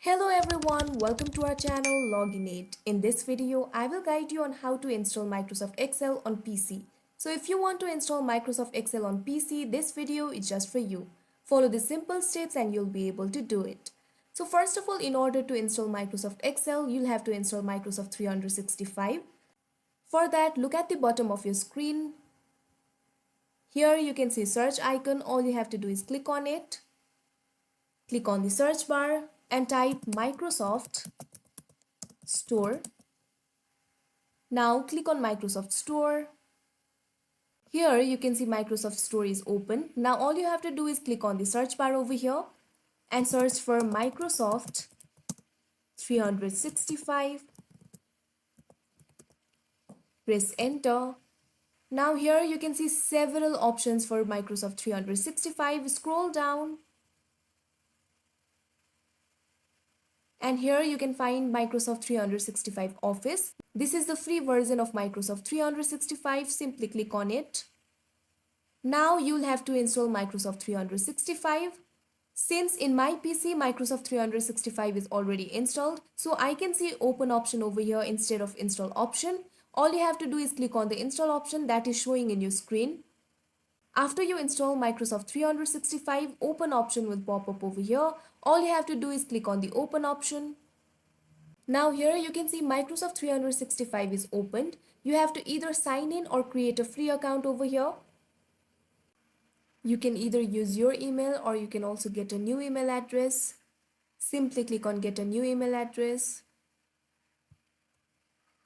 Hello everyone, welcome to our channel Loginate. In this video, I will guide you on how to install Microsoft Excel on PC. So if you want to install Microsoft Excel on PC, this video is just for you. Follow the simple steps and you'll be able to do it. So first of all, in order to install Microsoft Excel, you'll have to install Microsoft 365. For that, look at the bottom of your screen. Here you can see search icon. All you have to do is click on it. Click on the search bar and type Microsoft Store. Now click on Microsoft Store. Here you can see Microsoft Store is open. Now all you have to do is click on the search bar over here and search for Microsoft 365. Press enter. Now here you can see several options for Microsoft 365. Scroll down. And here you can find Microsoft 365 Office. This is the free version of Microsoft 365. Simply click on it. Now you'll have to install Microsoft 365. Since in my PC Microsoft 365 is already installed, so I can see open option over here instead of install option. All you have to do is click on the install option that is showing in your screen. After you install Microsoft 365, open option will pop up over here. All you have to do is click on the open option. Now here you can see Microsoft 365 is opened. You have to either sign in or create a free account over here. You can either use your email or you can also get a new email address. Simply click on get a new email address.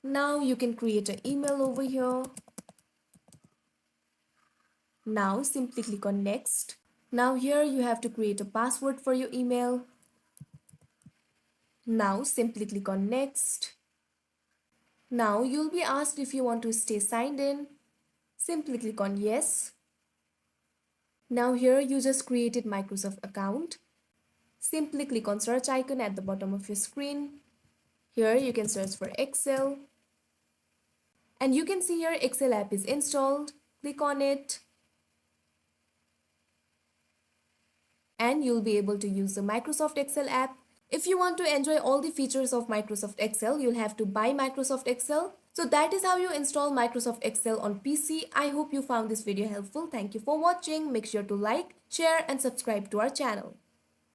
Now you can create an email over here. Now simply click on next. Now here you have to create a password for your email. Now simply click on next. Now you'll be asked if you want to stay signed in. Simply click on yes. Now here you just created Microsoft account. Simply click on search icon at the bottom of your screen. Here you can search for Excel. And you can see here Excel app is installed. Click on it. And you'll be able to use the Microsoft Excel app. If you want to enjoy all the features of Microsoft Excel, you'll have to buy Microsoft Excel. So that is how you install Microsoft Excel on PC. I hope you found this video helpful. Thank you for watching. Make sure to like, share and subscribe to our channel.